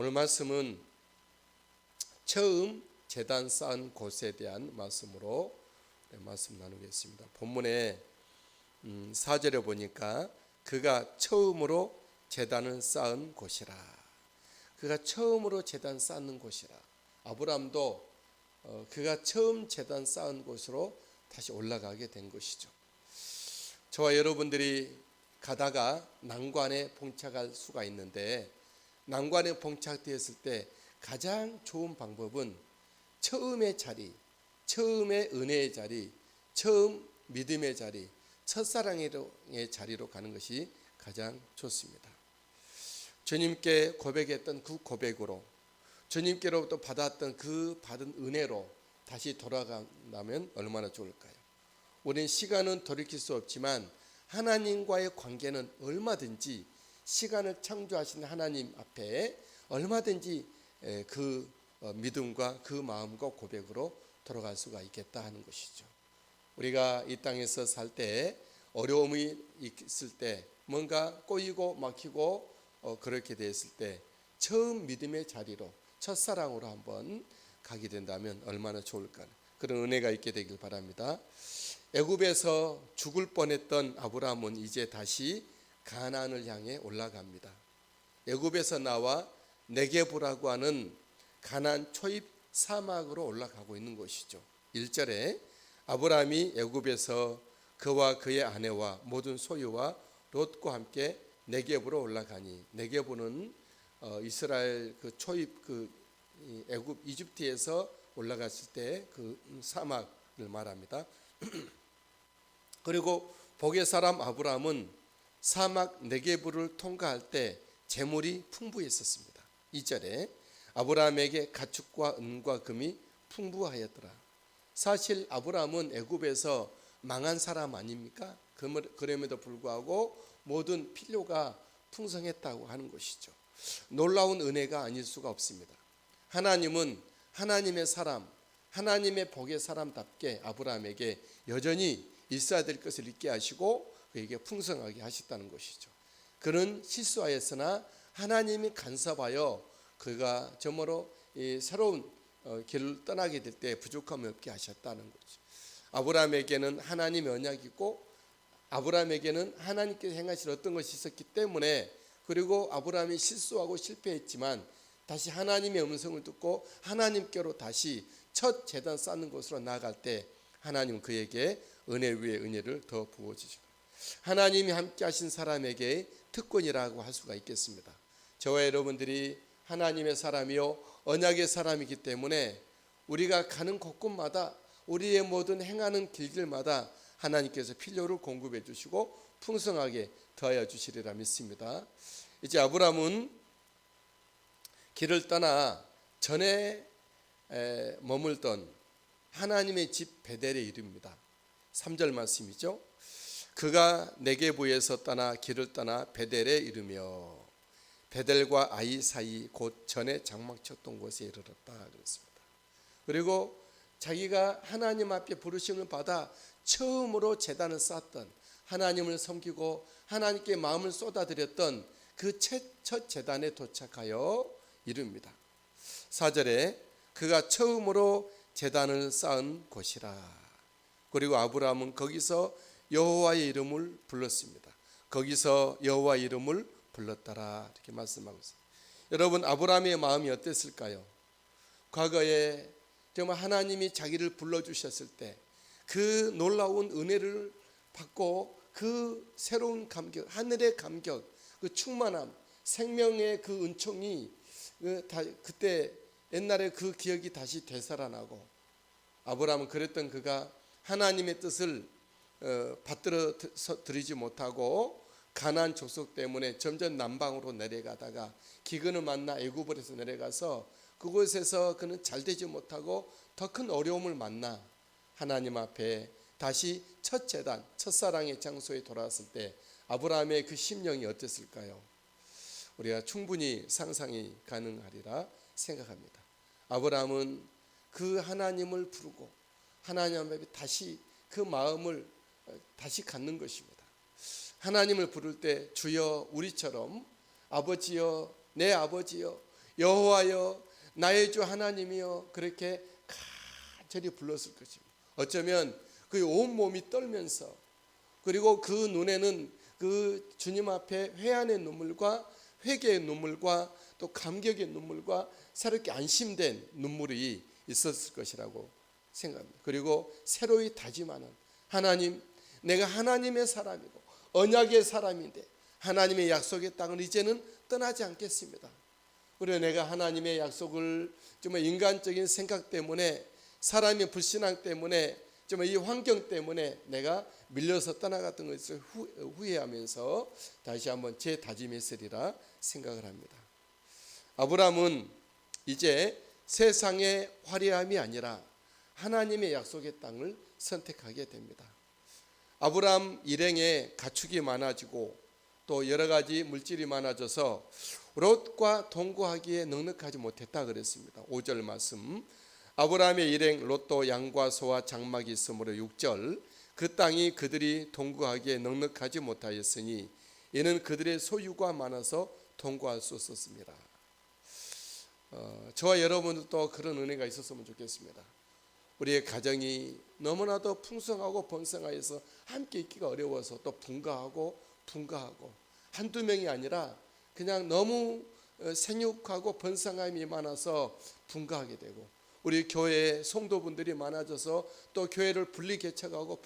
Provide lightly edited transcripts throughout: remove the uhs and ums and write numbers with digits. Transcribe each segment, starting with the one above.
오늘 말씀은 처음 제단 쌓은 곳에 대한 말씀으로 말씀 나누겠습니다. 본문에 4절에 보니까 그가 처음으로 제단을 쌓은 곳이라. 그가 처음으로 제단 쌓는 곳이라. 아브라함도 그가 처음 제단 쌓은 곳으로 다시 올라가게 된 것이죠. 저와 여러분들이 가다가 난관에 봉착할 수가 있는데, 난관에 봉착되었을 때 가장 좋은 방법은 처음의 자리, 처음의 은혜의 자리, 처음 믿음의 자리, 첫사랑의 자리로 가는 것이 가장 좋습니다. 주님께 고백했던 그 고백으로, 주님께로부터 받았던 그 받은 은혜로 다시 돌아간다면 얼마나 좋을까요? 우리는 시간은 돌이킬 수 없지만 하나님과의 관계는 얼마든지 시간을 창조하신 하나님 앞에 얼마든지 그 믿음과 그 마음과 고백으로 돌아갈 수가 있겠다 하는 것이죠. 우리가 이 땅에서 살 때 어려움이 있을 때, 뭔가 꼬이고 막히고 그렇게 됐을 때 처음 믿음의 자리로, 첫사랑으로 한번 가게 된다면 얼마나 좋을까. 그런 은혜가 있게 되길 바랍니다. 애굽에서 죽을 뻔했던 아브라함은 이제 다시 가나안을 향해 올라갑니다. 애굽에서 나와 네게브라고 하는 가나안 초입 사막으로 올라가고 있는 것이죠. 1절에 아브라함이 애굽에서 그와 그의 아내와 모든 소유와 롯과 함께 네게브로 올라가니, 네게브는 이스라엘 그 초입 그 애굽 이집트에서 올라갔을 때 그 사막을 말합니다. 그리고 복의 사람 아브라함은 사막 네게브를 통과할 때 재물이 풍부했었습니다. 2절에 아브라함에게 가축과 은과 금이 풍부하였더라. 사실 아브라함은 애굽에서 망한 사람 아닙니까? 그럼에도 불구하고 모든 필요가 풍성했다고 하는 것이죠. 놀라운 은혜가 아닐 수가 없습니다. 하나님은 하나님의 사람, 하나님의 복의 사람답게 아브라함에게 여전히 있어야 될 것을 있게 하시고 그에게 풍성하게 하셨다는 것이죠. 그는 실수하였으나 하나님이 간섭하여 그가 저모로 새로운 길을 떠나게 될 때 부족함이 없게 하셨다는 거죠. 아브라함에게는 하나님의 언약이 있고 아브라함에게는 하나님께서 행하실 어떤 것이 있었기 때문에, 그리고 아브라함이 실수하고 실패했지만 다시 하나님의 음성을 듣고 하나님께로 다시 첫 제단 쌓는 곳으로 나아갈 때 하나님은 그에게 은혜 위에 은혜를 더 부어주시고, 하나님이 함께 하신 사람에게 특권이라고 할 수가 있겠습니다. 저와 여러분들이 하나님의 사람이요 언약의 사람이기 때문에 우리가 가는 곳곳마다, 우리의 모든 행하는 길들마다 하나님께서 필요를 공급해 주시고 풍성하게 더하여 주시리라 믿습니다. 이제 아브라함은 길을 떠나 전에 머물던 하나님의 집 베델에 이릅니다. 3절 말씀이죠. 그가 네게부에서 떠나 길을 떠나 베델에 이르며 베델과 아이 사이 곧 전에 장막 쳤던 곳에 이르렀다 그랬습니다. 그리고 자기가 하나님 앞에 부르심을 받아 처음으로 제단을 쌓았던, 하나님을 섬기고 하나님께 마음을 쏟아드렸던 그 첫 제단에 도착하여 이릅니다. 4절에 그가 처음으로 제단을 쌓은 곳이라. 그리고 아브라함은 거기서 여호와의 이름을 불렀습니다. 거기서 여호와 이름을 불렀더라 이렇게 말씀하고 있습니다. 여러분, 아브라함의 마음이 어땠을까요? 과거에 정말 하나님이 자기를 불러주셨을 때 그 놀라운 은혜를 받고 그 새로운 감격, 하늘의 감격, 그 충만함, 생명의 그 은총이 그때 옛날에 그 기억이 다시 되살아나고, 아브라함은 그랬던 그가 하나님의 뜻을 받들어 드리지 못하고 가나안 족속 때문에 점점 남방으로 내려가다가 기근을 만나 애굽에서 내려가서 그곳에서 그는 잘되지 못하고 더 큰 어려움을 만나 하나님 앞에 다시 첫 제단, 첫사랑의 장소에 돌아왔을 때 아브라함의 그 심령이 어땠을까요? 우리가 충분히 상상이 가능하리라 생각합니다. 아브라함은 그 하나님을 부르고 하나님 앞에 다시 그 마음을 다시 갖는 것입니다. 하나님을 부를 때 주여 우리처럼 아버지여 내 아버지여 여호와여 나의 주 하나님이여 그렇게 간절히 불렀을 것입니다. 어쩌면 그 온몸이 떨면서, 그리고 그 눈에는 그 주님 앞에 회한의 눈물과 회개의 눈물과 또 감격의 눈물과 새롭게 안심된 눈물이 있었을 것이라고 생각합니다. 그리고 새로이 다짐하는, 하나님, 내가 하나님의 사람이고 언약의 사람인데 하나님의 약속의 땅을 이제는 떠나지 않겠습니다. 그리고 내가 하나님의 약속을 정말 인간적인 생각 때문에, 사람의 불신앙 때문에, 정말 이 환경 때문에 내가 밀려서 떠나갔던 것을 후회하면서 다시 한번 재다짐했으리라 생각을 합니다. 아브라함은 이제 세상의 화려함이 아니라 하나님의 약속의 땅을 선택하게 됩니다. 아브라함 일행에 가축이 많아지고 또 여러 가지 물질이 많아져서 롯과 동거하기에 넉넉하지 못했다 그랬습니다. 5절 말씀, 아브라함의 일행 롯도 양과 소와 장막이 있으므로 6절, 그 땅이 그들이 동거하기에 넉넉하지 못하였으니 이는 그들의 소유가 많아서 동거할 수 없었습니다. 저와 여러분들도 그런 은혜가 있었으면 좋겠습니다. 우리의 가정이 너무나도 풍성하고 번성하여서 함께 있기가 어려워서 또 분가하고 한두 명이 아니라 그냥 너무 생육하고 번성함이 많아서 분가하게 되고, 우리 교회에 성도분들이 많아져서 또 교회를 분리 개척하고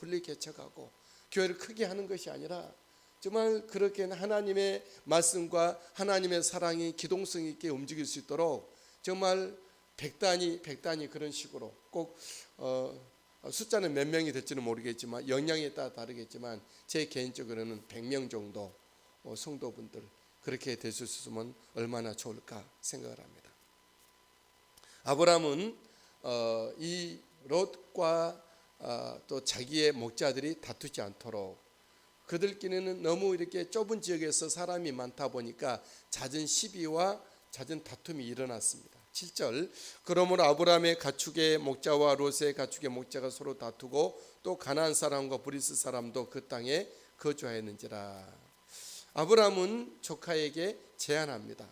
교회를 크게 하는 것이 아니라 정말 그렇게 하나님의 말씀과 하나님의 사랑이 기동성 있게 움직일 수 있도록 정말 백단위 그런 식으로 꼭 숫자는 몇 명이 될지는 모르겠지만 영향에 따라 다르겠지만 제 개인적으로는 100명 정도 성도분들 그렇게 될 수 있으면 얼마나 좋을까 생각을 합니다. 아브라함은 이 롯과 또 자기의 목자들이 다투지 않도록, 그들끼리는 너무 이렇게 좁은 지역에서 사람이 많다 보니까 잦은 시비와 잦은 다툼이 일어났습니다. 7절, 그러므로 아브라함의 가축의 목자와 롯의 가축의 목자가 서로 다투고 또 가나안 사람과 브리스 사람도 그 땅에 거주하였는지라. 아브라함은 조카에게 제안합니다.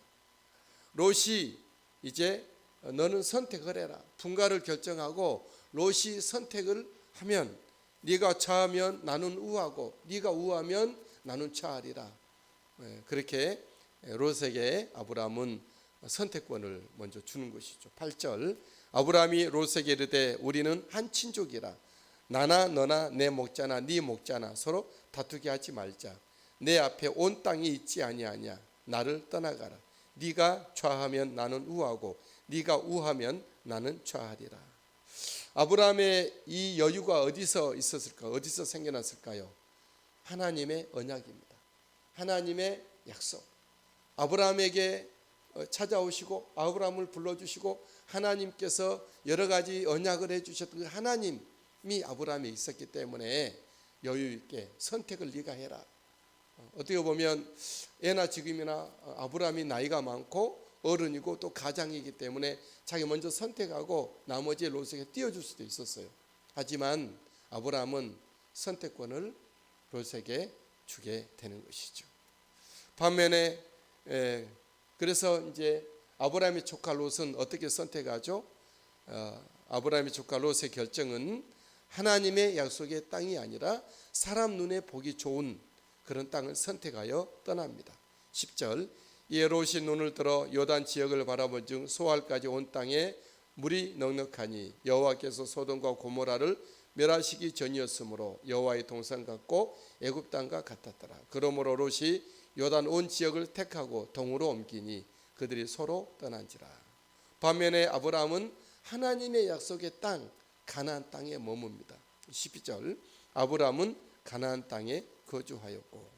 롯이 이제 너는 선택을 해라. 분가를 결정하고 롯이 선택을 하면 네가 좌하면 나는 우하고 네가 우하면 나는 좌하리라. 그렇게 롯에게 아브라함은 선택권을 먼저 주는 것이죠. 8절, 아브라함이 롯에게 이르되 우리는 한 친족이라. 나나 너나 내 목자나 네 목자나 서로 다투게 하지 말자. 내 앞에 온 땅이 있지 아니하냐. 나를 떠나가라. 네가 좌하면 나는 우하고 네가 우하면 나는 좌하리라. 아브라함의 이 여유가 어디서 있었을까? 어디서 생겨났을까요? 하나님의 언약입니다. 하나님의 약속. 아브라함에게 찾아오시고 아브라함을 불러주시고 하나님께서 여러 가지 언약을 해주셨던 그 하나님이 아브라함에 있었기 때문에 여유 있게 선택을 네가 해라. 어떻게 보면 예나 지금이나 아브라함이 나이가 많고 어른이고 또 가장이기 때문에 자기 먼저 선택하고 나머지 롯에게 띄워줄 수도 있었어요. 하지만 아브라함은 선택권을 롯에게 주게 되는 것이죠. 반면에 그래서 이제 아브라함의 조카 롯은 어떻게 선택하죠? 아브라함의 조카 롯의 결정은 하나님의 약속의 땅이 아니라 사람 눈에 보기 좋은 그런 땅을 선택하여 떠납니다. 10절, 이에 롯이 눈을 들어 요단 지역을 바라본즉 소알까지 온 땅에 물이 넉넉하니 여호와께서 소돔과 고모라를 멸하시기 전이었으므로 여호와의 동산 같고 애굽 땅과 같았더라. 그러므로 롯이 요단 온 지역을 택하고 동으로 옮기니 그들이 서로 떠난지라. 반면에 아브라함은 하나님의 약속의 땅 가나안 땅에 머뭅니다. 12절, 아브라함은 가나안 땅에 거주하였고,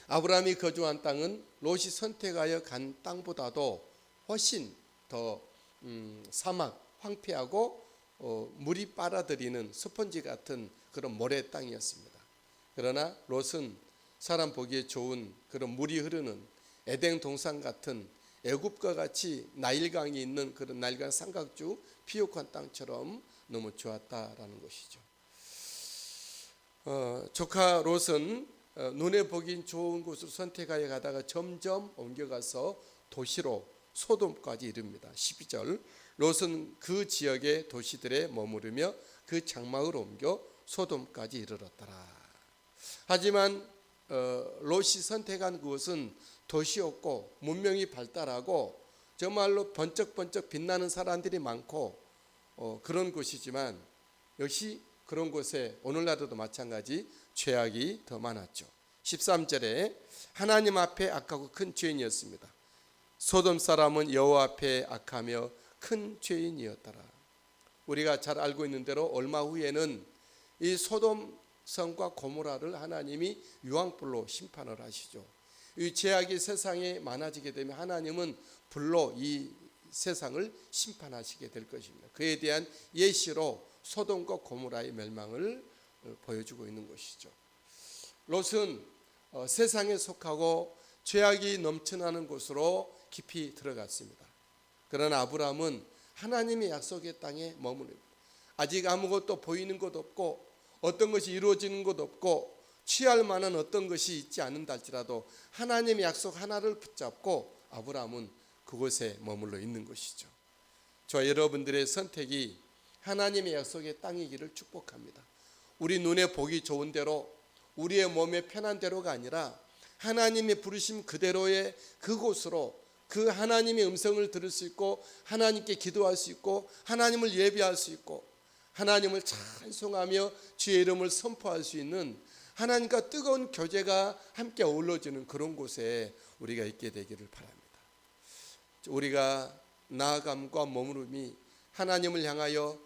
아브라함이 거주한 땅은 롯이 선택하여 간 땅보다도 훨씬 더 사막, 황폐하고 물이 빨아들이는 스펀지 같은 그런 모래 땅이었습니다. 그러나 롯은 사람 보기에 좋은 그런 물이 흐르는 에덴 동산 같은 애굽과 같이 나일강이 있는 그런 나일강 삼각주 피옥한 땅처럼 너무 좋았다라는 것이죠. 조카 롯은 눈에 보긴 좋은 곳을 선택하여 가다가 점점 옮겨가서 도시로 소돔까지 이릅니다. 12절 롯은 그 지역의 도시들에 머무르며 그 장막을 옮겨 소돔까지 이르렀더라. 하지만 롯이 선택한 그곳은 도시였고 문명이 발달하고 정말로 번쩍번쩍 빛나는 사람들이 많고 그런 곳이지만 역시 그런 곳에 오늘날도 마찬가지 죄악이 더 많았죠. 13절에 하나님 앞에 악하고 큰 죄인이었습니다. 소돔 사람은 여호와 앞에 악하며 큰 죄인이었더라. 우리가 잘 알고 있는 대로 얼마 후에는 이 소돔 성과 고모라를 하나님이 유황불로 심판을 하시죠. 이 죄악이 세상에 많아지게 되면 하나님은 불로 이 세상을 심판하시게 될 것입니다. 그에 대한 예시로 소돔과 고모라의 멸망을 보여주고 있는 것이죠. 롯은 세상에 속하고 죄악이 넘쳐나는 곳으로 깊이 들어갔습니다. 그러나 아브라함은 하나님의 약속의 땅에 머무릅니다. 아직 아무것도 보이는 것 없고 어떤 것이 이루어지는 것 없고 취할 만한 어떤 것이 있지 않는다 할지라도 하나님의 약속 하나를 붙잡고 아브라함은 그곳에 머물러 있는 것이죠. 저 여러분들의 선택이 하나님의 약속의 땅이기를 축복합니다. 우리 눈에 보기 좋은 대로 우리의 몸에 편한 대로가 아니라 하나님의 부르심 그대로의 그곳으로 그 하나님의 음성을 들을 수 있고 하나님께 기도할 수 있고 하나님을 예배할 수 있고 하나님을 찬송하며 주의 이름을 선포할 수 있는 하나님과 뜨거운 교제가 함께 어우러지는 그런 곳에 우리가 있게 되기를 바랍니다. 우리가 나아감과 머무름이 하나님을 향하여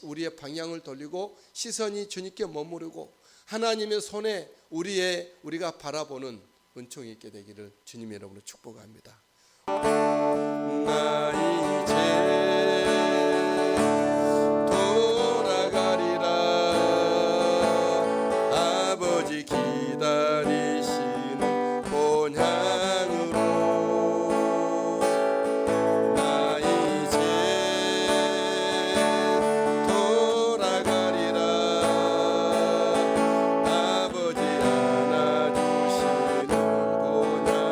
우리의 방향을 돌리고 시선이 주님께 머무르고 하나님의 손에 우리가 바라보는 은총이 있게 되기를 주님의 이름으로 축복합니다. 나 이제 돌아가리라. 아버지 기다리시는 본향으로. 나 이제 돌아가리라. 아버지 안아주시는 본향으로.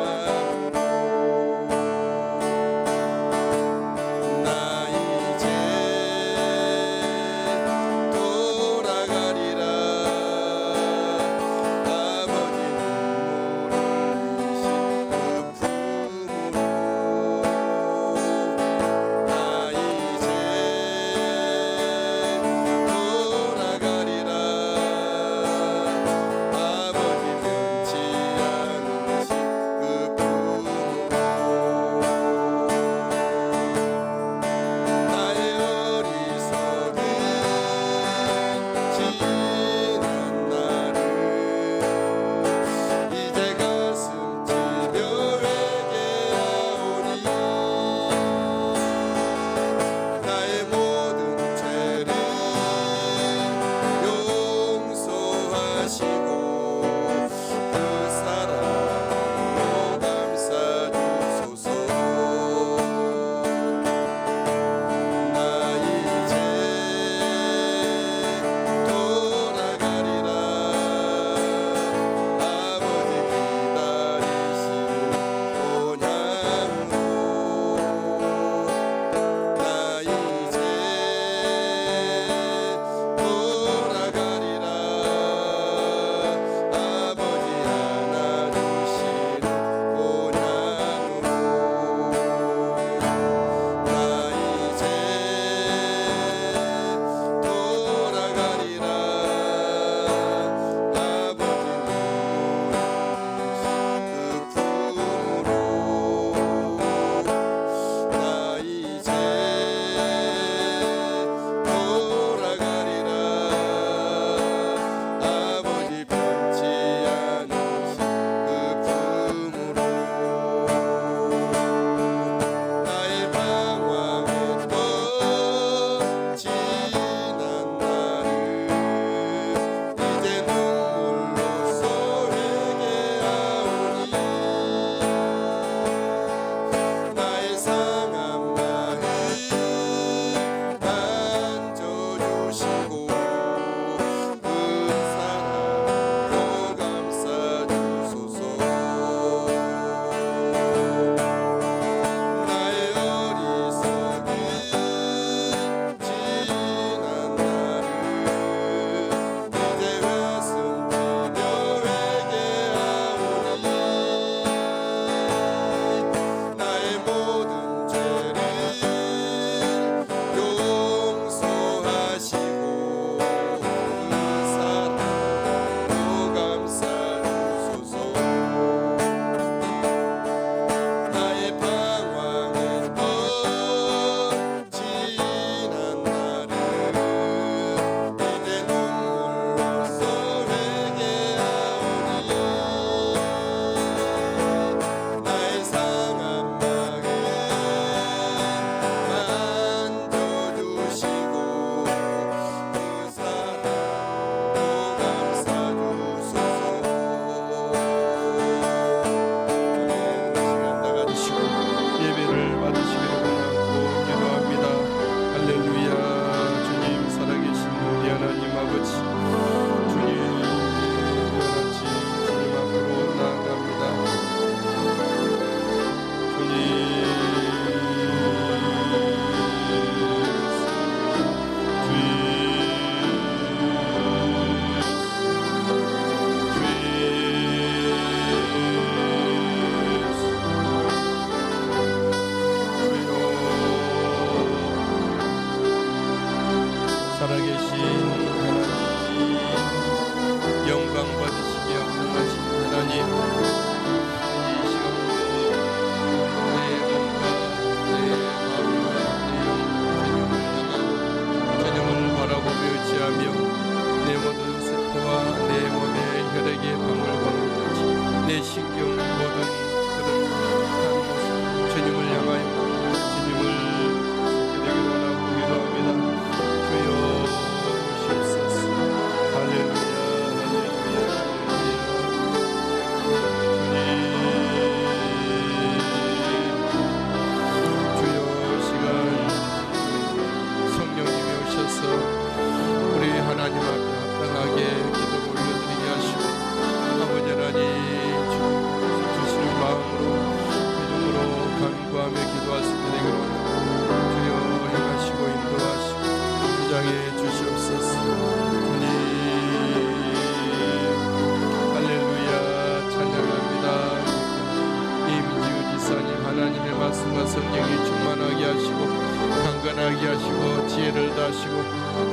안전하게 하시고 지혜를 다하시고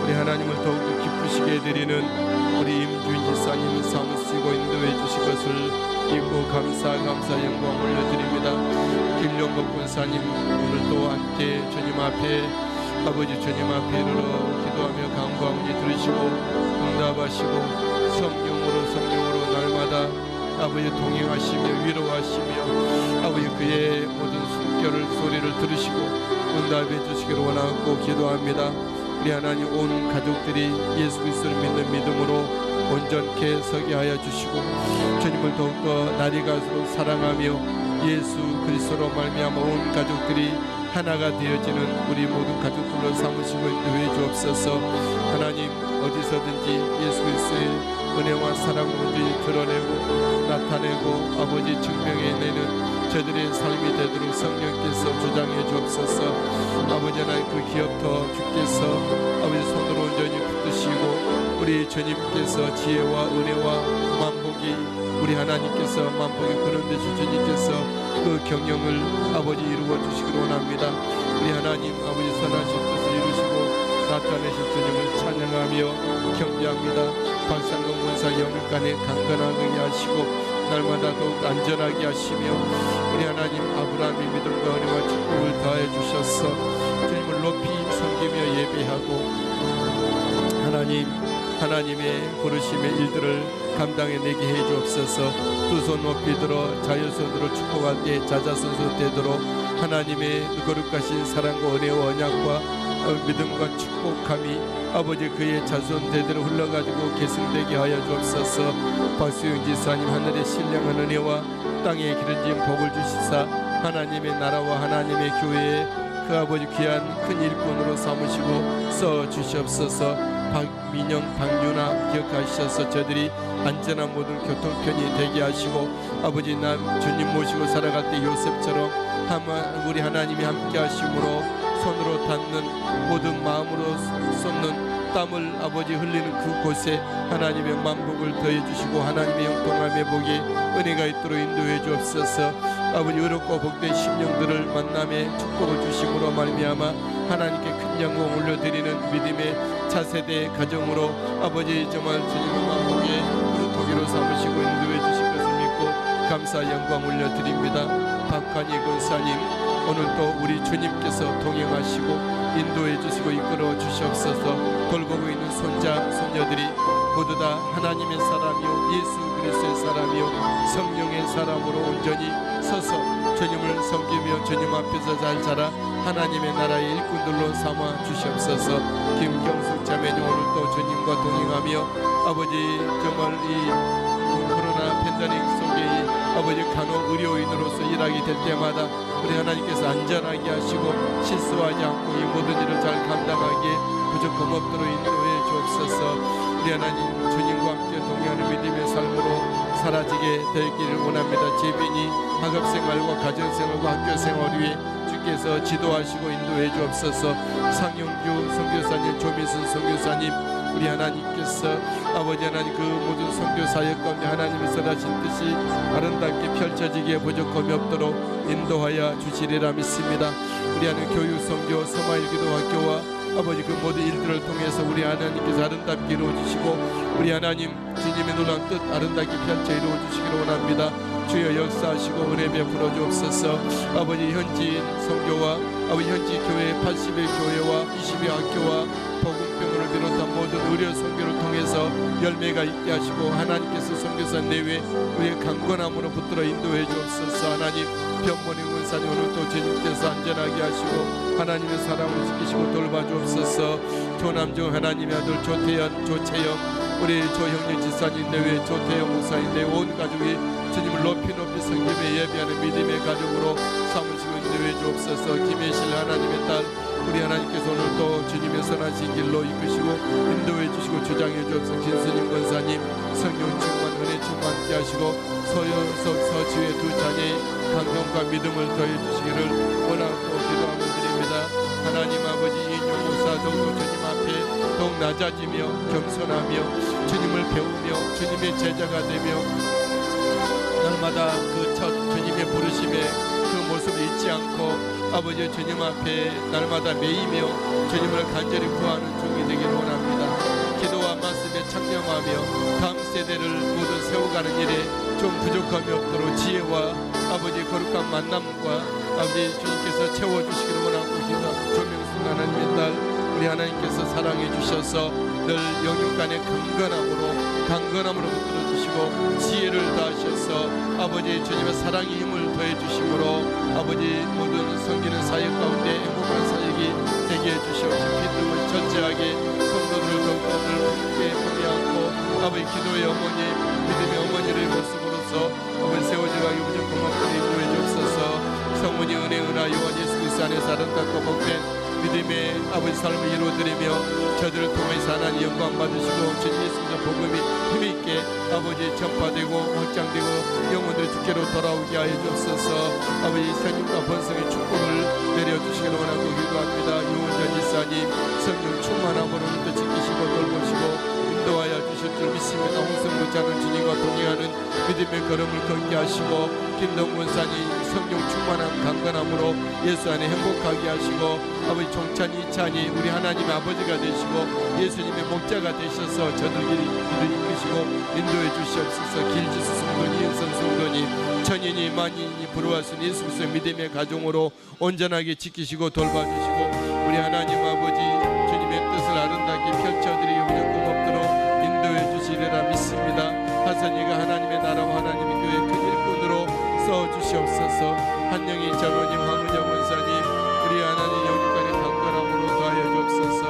우리 하나님을 더욱더 기쁘시게 해드리는 우리 임주인 지사님 사무 쓰고 인도해 주실 것을 믿고 감사 영광 올려드립니다. 김용복 권사님 오늘도 함께 주님 앞에 아버지 주님 앞에 이르러 기도하며 간구하오니 들으시고 응답하시고 성령으로 날마다 아버지 동행하시며 위로하시며 아버지 그의 모든 숨결을 소리를 들으시고 응답해 주시기를 원하고 기도합니다. 우리 하나님 온 가족들이 예수 그리스도를 믿는 믿음으로 온전케 서게 하여 주시고 주님을 더욱더 날이 갈수록 사랑하며 예수 그리스도로 말미암아 온 가족들이 하나가 되어지는 우리 모든 가족들로 삼으시고 인도해 주옵소서. 하나님 어디서든지 예수 그리스도의 은혜와 사랑을 온전히 드러내고 나타내고 아버지 증명해내는 저들의 삶이 되도록 성령께서 주장해 주옵소서. 아버지 하나님 그 기업터 주께서 아버지 손으로 온전히 붙드시고 우리 주님께서 지혜와 은혜와 만복이 우리 하나님께서 만복의 그런데 주님께서 그 경영을 아버지 이루어 주시기를 원합니다. 우리 하나님 아버지 선하신 뜻을 이루시고 나타내신 주님을 찬양하며 경배합니다. 박상동 원사 영육간에 강건하게 하시고 날마다 더욱 안전하게 하시며 우리 하나님 아브라함의 믿음과 은혜와 축복을 더하여 주셔서 주님을 높이 섬기며 예배하고 하나님의 부르심의 일들을 감당해내게 해 주옵소서. 두 손 높이 들어 자유손으로 축복할 때 자자손으로 되도록 하나님의 거룩하신 사랑과 은혜와 언약과 믿음과 축복함이 아버지 그의 자손 대대로 흘러가지고 계승되게 하여 주옵소서. 박수영 지사님 하늘의 신령한 은혜와 땅에 기름진 복을 주시사 하나님의 나라와 하나님의 교회에 그 아버지 귀한 큰 일꾼으로 삼으시고 써 주시옵소서. 박민영, 박유나 기억하셔서 저들이 안전한 모든 교통편이 되게 하시고 아버지 남 주님 모시고 살아갈 때 요셉처럼 우리 하나님이 함께 하심으로 손으로 닿는 모든 마음으로 쏟는 땀을 아버지 흘리는 그곳에 하나님의 만복을 더해 주시고 하나님의 형통함의 복이 은혜가 있도록 인도해 주옵소서. 아버지 의롭고 복된 심령들을 만남에 축복을 주심으로 말미암아 하나님께 큰 영광 올려드리는 믿음의 차세대 가정으로 아버지 정말 주님의 만복에 그루터기로 삼으시고 인도해 주실 것을 믿고 감사 영광 올려드립니다. 박한희 권사님 오늘도 우리 주님께서 동행하시고 인도해 주시고 이끌어 주시옵소서. 돌보고 있는 손자 손녀들이 모두 다 하나님의 사람이요 예수 그리스도의 사람이요 성령의 사람으로 온전히 서서 주님을 섬기며 주님 앞에서 잘 자라 하나님의 나라의 일꾼들로 삼아 주시옵소서. 김경숙 자매님 오늘도 주님과 동행하며 아버지 정말 이 코로나 팬데믹 속에 아버지 간호 의료인으로서 일하게 될 때마다 우리 하나님께서 안전하게 하시고 실수하지 않고 이 모든 일을 잘 감당하기에 부족함 없도록 인도해 주옵소서. 우리 하나님 주님과 함께 동행하는 믿음의 삶으로 사라지게 되기를 원합니다. 재빈이 학업생활과 가정생활과 학교생활 위에 주께서 지도하시고 인도해 주옵소서. 상용규 선교사님, 조미순 선교사님 우리 하나님께서 아버지 하나님 그 모든 선교 사역 가운데 하나님의 선하신 뜻이 아름답게 펼쳐지기에 부족함이 없도록 인도하여 주시리라 믿습니다. 우리 하나님 교육 선교 서마일 기도학교와 아버지 그 모든 일들을 통해서 우리 하나님께서 아름답게 이루어주시고 우리 하나님 주님의 놀라운 뜻 아름답게 펼쳐 이루어주시기를 원합니다. 주여 역사하시고 은혜 베풀어 주옵소서. 아버지 현지인 선교와 아버지 현지 교회 80의 교회와 20의 학교와 복음병원을 비롯한 모든 의료 선교를 통해서 열매가 있게 하시고 하나님께서 선교사 내외 우리의 강건함으로 붙들어 인도해 주옵소서. 하나님 병원의 원사님 오늘도 주님께서 안전하게 하시고 하나님의 사랑을 지키시고 돌봐 주옵소서. 조남정 하나님의 아들 조태현 조채영 우리 조형님 지사님 내외 조태영 목사님 내 온 가족이 주님을 높이 섬김에 예배하는 믿음의 가족으로 삼으시고 인도해 주옵소서. 김혜실 하나님의 딸 우리 하나님께서 오늘도 주님의 선하신 길로 이끄시고 인도해 주시고 주장해 주옵소서. 김수님 권사님 성령 충만 은혜 충만 함께 하시고 서효석 서지의 두 자녀의 강경과 믿음을 더해 주시기를 원하고 기도하며 드립니다. 하나님 아버지 인용 목사도 주님 앞에 더욱 낮아지며 겸손하며 주님을 배우며 주님의 제자가 되며 날마다 그 첫 주님의 부르심에 그 모습을 잊지 않고 아버지 주님 앞에 날마다 매이며 주님을 간절히 구하는 종이 되기를 원합니다. 기도와 말씀에 창념하며 다음 세대를 모두 세워가는 일에 좀 부족함이 없도록 지혜와 아버지 거룩한 만남과 아버지 주님께서 채워주시기를 원하고 기도합니다. 조명순 하나님의 딸 우리 하나님께서 사랑해 주셔서 늘 영육간의 강건함으로 붙들어 주시고 지혜를 다하셔서 아버지 주님의 사랑의 힘을 더해 주심으로 아버지 모든 섬기는 사역 가운데 행복한 사역이 되게 해 주시옵시고 믿음을 절제하게 성도들을 더욱더 함께 품이안고 아버지 기도의 어머니 믿음의 어머니를 모습으로서 아버지 세워져가기 무조건 고맙게 인도해 주옵소서. 성문이 은혜 은하 요한 예수 그리스도 안에서 아름답고 복된 믿음의 아버지 삶을 이루어드리며 저들을 통해서 하나님 영광 받으시고 주님 예수님의 복음이 힘있게 아버지 전파되고 확장되고 영혼들이 주께로 돌아오게 하여 주옵소서. 아버지 생명과 번성의 축복을 내려주시기를 원하고 기도합니다. 유원전 지사님 성령 충만함으로부터 지키시고 돌보시고 인도하여 주실 줄 믿습니다. 홍성부지 않은 주님과 동행하는 믿음의 걸음을 걷게 하시고 김동문사님 성령 충만함 강건함으로 예수 안에 행복하게 하시고 아버지 종찬이 이찬이 우리 하나님의 아버지가 되시고 예수님의 목자가 되셔서 저들끼리 길을 이끄시고 인도해 주시옵소서. 길지수 성도니 인선 성도니 천인이 만인이 부러워하신 예수 그리스도의 믿음의 가정으로 온전하게 지키시고 돌봐주시고 우리 하나님 아버지 주님의 뜻을 아름답게 펼쳐드리기 무조건 없도록 인도해 주시리라 믿습니다. 하선이가 하나님의 나라와 하나님의 교회 큰 일꾼으로 써주시옵소서. 한영희 장로님 황은영 원사님 우리 하나님 영육간의 강건함으로 더하여 주옵소서.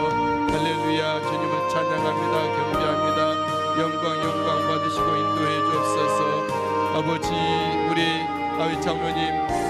할렐루야. 주님을 찬양합니다. 경배합니다. 영광 받으시고 인도해 주옵소서. 아버지 우리 아버지 장로님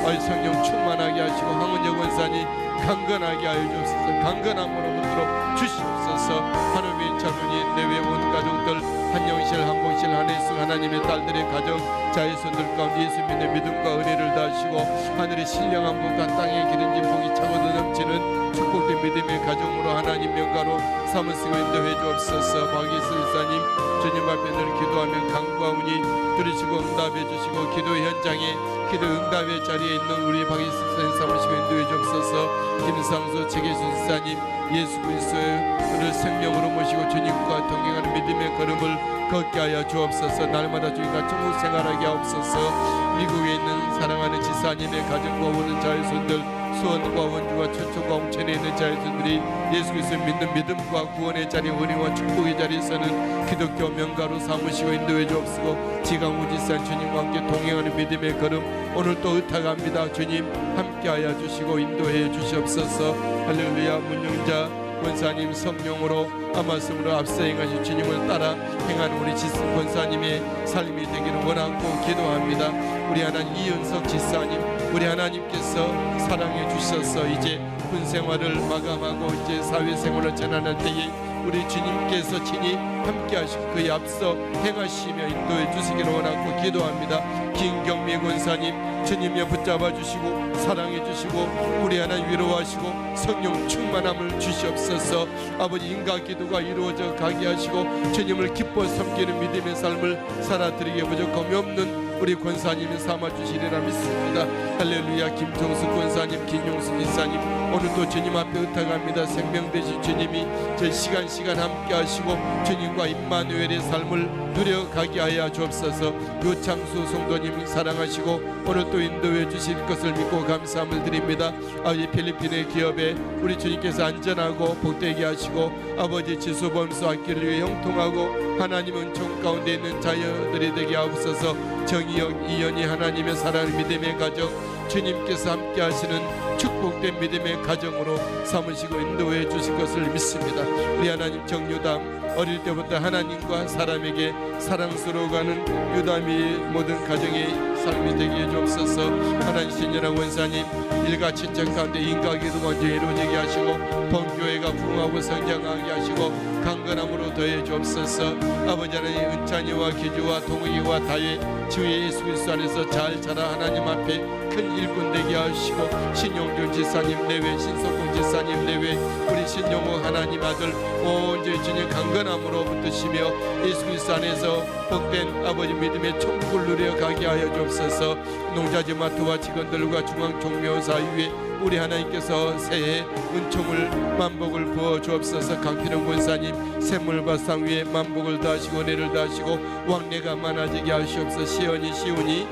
아버지 성령 충만하게 하시고 황은영 원사님 강건하게 하여 주옵소서. 강건함으로 붙들어 주시옵소서. 하나님의 장로님 내외 온 가족들 한영실 한봉실 한혜숙 하나님의 딸들의 가정 자손들 가운데 예수 믿는 믿음과 은혜를 다하시고 하늘의 신령한 복과 땅의 기름진 복이 차고도 넘치는 축복된 믿음의 가정으로 하나님 명가로 삼으시고 인도해 주옵소서. 박예수 일사님 주님 앞에 늘 기도하며 간구하오니 들으시고 응답해 주시고 기도 현장에 기도 응답의 자리에 있는 우리 박예수 일사님 삼으시고 인도해 주옵소서. 김상수 최계수 일사님 예수 그리스도를 생명으로 모시고 주님과 동행하는 믿음의 걸음을 걷게 하여 주옵소서. 날마다 주님과 천국 생활하게 하옵소서. 미국에 있는 사랑하는 지사님의 가정과 오는 자손들 수원과 원주와 천초과 홍천에 있는 자손들이 예수 그리스도 믿는 믿음과 구원의 자리 은혜와 축복의 자리에서는 기독교 명가로 삼으시고 인도해 주옵시고 지강우 지사 주님과 함께 동행하는 믿음의 걸음 오늘 또 의탁합니다. 주님 함께하여 주시고 인도해 주시옵소서. 할렐루야. 문영자 권사님 성령으로 말씀으로 앞서 행하신 주님을 따라 행하는 우리 지승 권사님의 삶이 되기를 원하고 기도합니다. 우리 하나님 이은석 지사님 우리 하나님께서 사랑해 주셔서 이제 군 생활을 마감하고 이제 사회생활을 전환할 때에 우리 주님께서 친히 함께 하시고 그에 앞서 행하시며 인도해 주시기를 원하고 기도합니다. 김경미 권사님 주님이 붙잡아 주시고 사랑해 주시고 우리 하나님 위로하시고 성령 충만함을 주시옵소서. 아버지 인간 기도가 이루어져 가게 하시고 주님을 기뻐 섬기는 믿음의 삶을 살아드리게 부족함이 없는 우리 권사님이 삼아주시리라 믿습니다. 할렐루야. 김종수 권사님 김용수 지사님 오늘도 주님 앞에 의탁합니다. 생명 되신 주님이 저 시간 함께 하시고 주님과 임마누엘의 삶을 누려가게 하여 주옵소서. 요창수 성도님 사랑하시고 오늘 또 인도해 주실 것을 믿고 감사함을 드립니다. 아버지 필리핀의 기업에 우리 주님께서 안전하고 복되게 하시고 아버지 지수범수 학기를 위해 형통하고 하나님 은총 가운데 있는 자녀들이 되게 하옵소서. 정의영 이연이 하나님의 사랑을 믿음의 가정 주님께서 함께 하시는 축복된 믿음의 가정으로 삼으시고 인도해 주실 것을 믿습니다. 우리 하나님 정유담 어릴 때부터 하나님과 사람에게 사랑스러워가는 유담이 모든 가정의 삶이 되게 해주옵소서. 하나님 신연한 원사님 일가 친척 가운데 인가기도 먼저 이루어지게 하시고 본교회가 부흥하고 성장하게 하시고 강건함으로 더해 주옵소서. 아버지 하나님 은찬이와 기주와 동욱이와 다혜 주의 예수 그리스도 안에서 잘 자라 하나님 앞에 큰 일꾼 되게 하시고 신용준 지사님 내외 신석공 지사님 내외 우리 신용호 하나님 아들 온전히 주님 강건함으로 붙드시며 예수 그리스도 안에서 복된 아버지 믿음의 천국을 누려 가게 하여 주옵소서. 농자재 마트와 직원들과 중앙 종묘 사이에 우리 하나님께서 새해 은총을 만복을 부어 주옵소서. 강필영 권사님 샘물과 상 위에 만복을 다하시고 은혜를 다하시고 왕래가 많아지게 하시옵소서. 시온이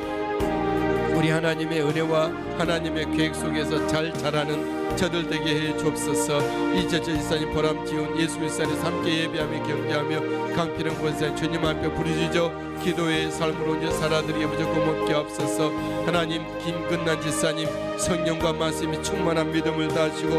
우리 하나님의 은혜와 하나님의 계획 속에서 잘 자라는 저들 되게 해 주옵소서. 이재철 지사님 보람 지은 예수 그리스도의 함께 예배하며 경배하며 강필영 권사님 주님 앞에 부르짖어 기도의 삶으로 이제 살아드리게 무조건 먹게 하옵소서. 하나님 김근난 지사님 성령과 말씀이 충만한 믿음을 다하시고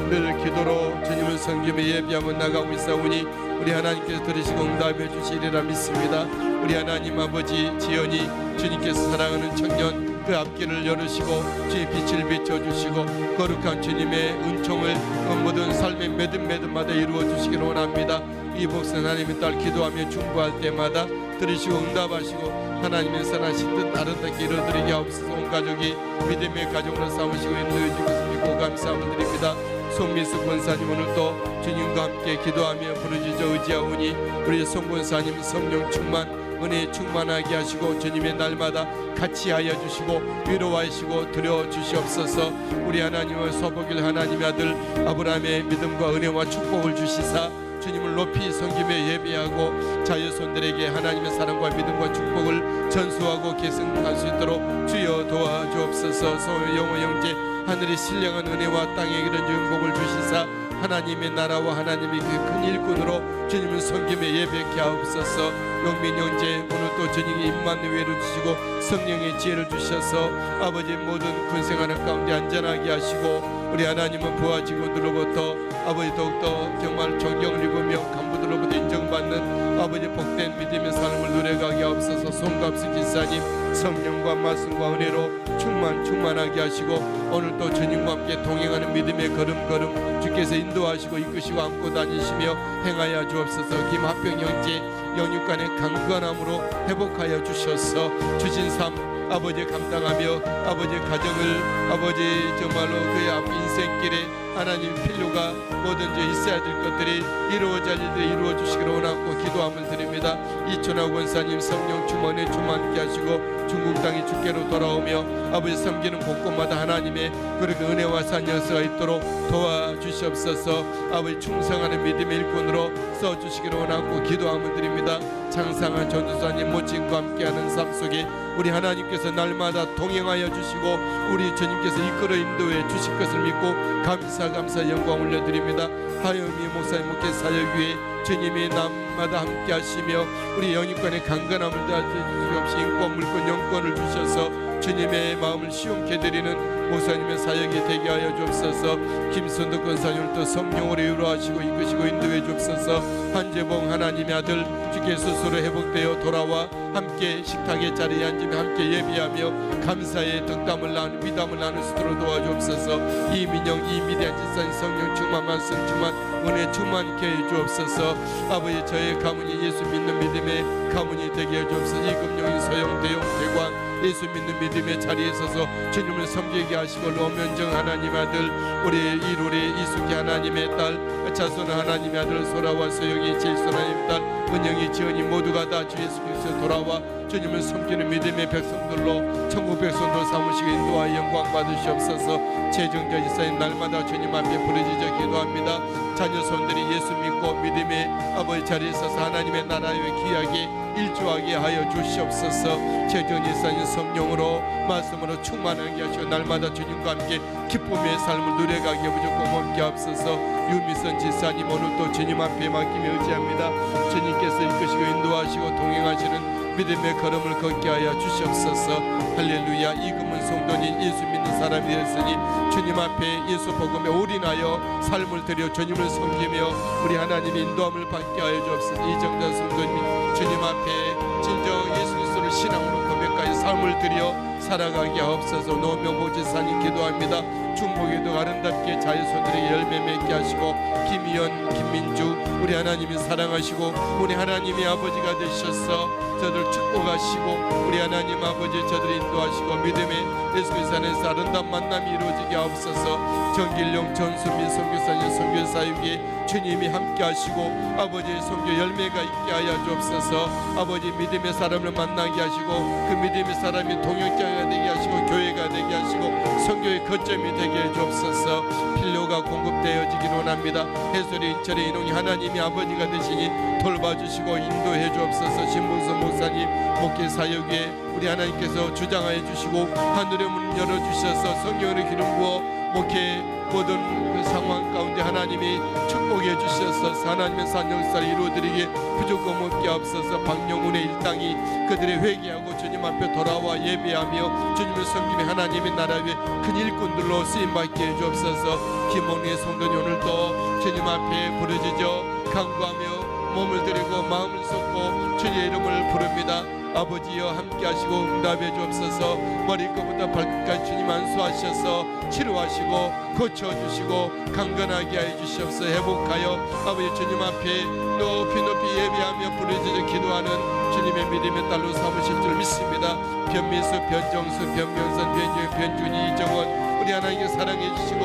늘 기도로 주님을 섬기며 예배하며 나가고 있사오니 우리 하나님께서 들으시고 응답해 주시리라 믿습니다. 우리 하나님 아버지 지연이 주님께서 사랑하는 청년 그 앞길을 열으시고 주의 빛을 비춰주시고 거룩한 주님의 은총을 모든 삶의 매듭매듭마다 이루어 주시기를 원합니다. 이 복선 하나님의 딸 기도하며 중보할 때마다 들으시고 응답하시고 하나님의 선하신 뜻 아름답게 이루어드리게 하옵소서. 온 가족이 믿음의 가정으로 삼으시고 인도해 주신 것을 믿고 감사함을 드립니다. 송미수 권사님 오늘도 주님과 함께 기도하며 부르짖어 의지하오니 우리 송 권사님 성령 충만 은혜 충만하게 하시고 주님의 날마다 같이 하여 주시고 위로하시고 드려 주시옵소서. 우리 하나님의 소복일 하나님의 아들 아브라함의 믿음과 은혜와 축복을 주시사 주님을 높이 섬기며 예배하고 자녀손들에게 하나님의 사랑과 믿음과 축복을 전수하고 계승할 수 있도록 주여 도와주옵소서. 소유 영호 형제 하늘의 신령한 은혜와 땅에 이른 영복을 주시사 하나님의 나라와 하나님의 그 큰 일꾼으로 주님을 섬기며 예배케 하옵소서. 용민 형제 오늘 또 주님이 임마누엘을 주시고 성령의 지혜를 주셔서 아버지 모든 군생하는 가운데 안전하게 하시고 우리 하나님은 부하 직원들로부터 아버지 더욱더 정말 존경을 입으며 간부들로부터 인정받는 아버지 복된 믿음의 삶을 누려가게 하옵소서. 송갑수 지사님 성령과 말씀과 은혜로 충만하게 하시고 오늘 또 주님과 함께 동행하는 믿음의 걸음걸음 주께서 인도하시고 이끄시고 안고 다니시며 행하여 주옵소서. 김합병 형제 영육간의 강건함으로 회복하여 주셔서 주신 삶 아버지 감당하며 아버지 가정을 아버지 정말로 그의 앞 인생길에 하나님 필요가 뭐든지 있어야 될 것들이 이루어질 일들이 이루어 주시기를 원하고 기도함을 드립니다. 이춘하 권사님 성령 충만에 충만케 하시고 중국 땅이 주께로 돌아오며 아버지 섬기는 곳곳마다 하나님의 그렇게 은혜와 산역사가 있도록 도와주시옵소서. 아버지 충성하는 믿음의 일꾼으로 써주시기를 원하고 기도함을 드립니다. 장상한 전도사님 모친과 함께하는 삶 속에 우리 하나님께서 날마다 동행하여 주시고 우리 주님께서 이끌어 인도해 주실 것을 믿고 감사 영광 올려드립니다. 하여미 목사님 목회 사역 위에 주님이 날마다 함께 하시며 우리 영육간의 강건함을 다주시옵시 인권 물권 영권을 주셔서 주님의 마음을 시원케 드리는 목사님의 사역이 되게 하여 주옵소서. 김선덕 권사님을 또 성령으로 위로하시고 이끄시고 인도해 주옵소서. 한재봉 하나님의 아들 주께 스스로 회복되어 돌아와 함께 식탁의 자리에 앉으며 함께 예비하며 감사의 덕담을 나누 미담을 나눌 수 있도록 도와주옵소서. 이민영 이미대한 지산 성령 충만 말씀 충만 은혜 충만케 해 주옵소서. 아버지 저의 가문이 예수 믿는 믿음의 가문이 되게 해 주옵소서. 이금용인 소영 대용 대광 예수 믿는 믿음의 자리에 서서 주님을 섬기게 하시고 노면정 하나님 아들 우리 이루리 이숙이 하나님의 딸 자손 하나님의 아들 소라와 소영이 제일손 하나님의 딸 은영이 지연이 모두가 다 주 예수 그리스도 돌아와 주님을 섬기는 믿음의 백성들로 천국 백성들 삼으시고 인도와 영광 받으시옵소서. 최정자 지사님 날마다 주님 앞에 부르짖어 기도합니다. 자녀손들이 예수 믿고 믿음의 아버지 자리에 서서 하나님의 나라에 귀하게 일조하게 하여 주시옵소서. 최정 지사님 성령으로 말씀으로 충만하게 하시고 날마다 주님과 함께 기쁨의 삶을 누려가게 무조건 먹게 하옵소서. 유미선 지사님 오늘도 주님 앞에 맡기며 의지합니다. 주님께서 이끄시고 인도하시고 동행하시는 믿음의 걸음을 걷게 하여 주시옵소서. 할렐루야. 이금은 성도님 예수 믿는 사람이 되었으니 주님 앞에 예수 복음에 올인하여 삶을 드려 주님을 섬기며 우리 하나님의 인도함을 받게 하여 주옵소서. 이정자 성도님 주님 앞에 진정 예수 그리스도를 신앙으로 고백하여 삶을 드려 살아가게 하옵소서. 노명복지사님 기도합니다. 중복에도 아름답게 자유손들에게 열매 맺게 하시고 김희연 김민주 우리 하나님이 사랑하시고 우리 하나님의 아버지가 되셔서 저들 축복하시고 우리 하나님 아버지 저들 인도하시고 믿음의 예수 그리스도 안에서 아름다운 만남이 이루어지게 하옵소서. 정길용 전수민 선교사님 선교사역에 주님이 함께 하시고 아버지 성교 열매가 있게 하여 주옵소서. 아버지 믿음의 사람을 만나게 하시고 그 믿음의 사람이 동역자가 되게 하시고 교회가 되게 하시고 성교의 거점이 되게 해 주옵소서. 필요가 공급되어지기를 원합니다. 해설의 인철의 인홍이 하나님이 아버지가 되시니 돌봐주시고 인도해 주옵소서. 신봉선 목사님 목회 사역 위에 우리 하나님께서 주장하여 주시고 하늘의 문 열어주셔서 성령으로 기름 부어 목회 모든 그 상황 가운데 하나님이 축복해 주셔서 하나님의 산 역사를 이루어드리기에 부족함 없게 앞서서 박영훈의 일당이 그들의 회개하고 주님 앞에 돌아와 예배하며 주님을 섬기며 하나님의 나라 위에 큰 일꾼들로 쓰임받게 해주옵소서. 김원우의 성도님 오늘도 주님 앞에 부르짖어 간구하며 몸을 드리고 마음을 쏟고 주의 이름을 부릅니다. 아버지여 함께 하시고 응답해 주옵소서. 머리끝부터 발끝까지 주님 안수하셔서 치료하시고 고쳐주시고 강건하게 하여 주시옵소서. 회복하여 아버지 주님 앞에 높이 높이 예배하며 부르짖어 기도하는 주님의 믿음의 딸로 삼으실 줄 믿습니다. 변미수, 변정수, 변명선, 변주희, 변준희, 이정원 우리 하나님께 사랑해 주시고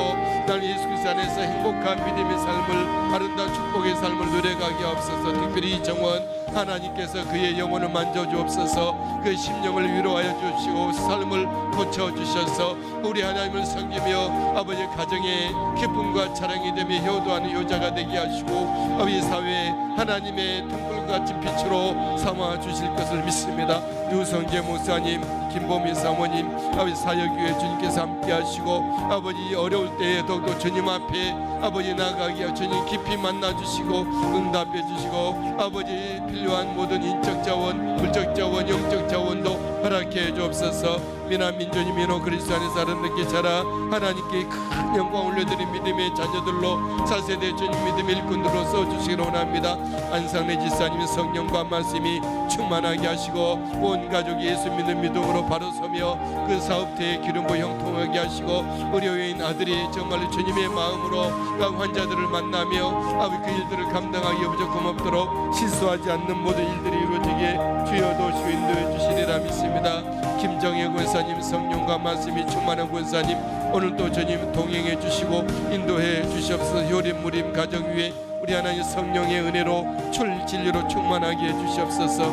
나는 예수 그리스도 안에서 행복한 믿음의 삶을 아름다운 축복의 삶을 누려가게 하옵소서. 특별히 이정원 하나님께서 그의 영혼을 만져주옵소서. 그의 심령을 위로하여 주시고 삶을 고쳐주셔서 우리 하나님을 섬기며 아버지 가정의 기쁨과 자랑이 되며 효도하는 효자가 되게 하시고 아버지 사회에 하나님의 등불같이 빛으로 삼아 주실 것을 믿습니다. 유성재 목사님, 김보민 사모님 아버지 사역교회 주님께서 함께 하시고 아버지 어려울 때에 더욱더 주님 앞에 아버지 나가게 하여 주님 깊이 만나 주시고 응답해 주시고 아버지 필요한 모든 인적 자원, 물적 자원, 영적 자원도 허락해 주옵소서. 미나 민족이 민호 그리스도 안에서 아름답게 자라 하나님께 큰 영광 올려드린 믿음의 자녀들로 차세대 주님 믿음의 일꾼들로 써주시기를 원합니다. 안상래 지사님의 성령과 말씀이 충만하게 하시고 온 가족이 예수 믿는 믿음으로 바로 서며 그 사업대에 기름부 형통하게 하시고 의료인 아들이 정말로 주님의 마음으로 각 환자들을 만나며 아버지 그 일들을 감당하기 부족함 없도록 실수하지 않는 모든 일들이 이루어지게 주여 도우시고 인도해 주시리라 믿습니다. 김정혜 권사님 성령과 말씀이 충만한 권사님 오늘도 주님 동행해 주시고 인도해 주시옵소서. 효림 무림 가정 위에 우리 하나님 성령의 은혜로 진리로 충만하게 해 주시옵소서.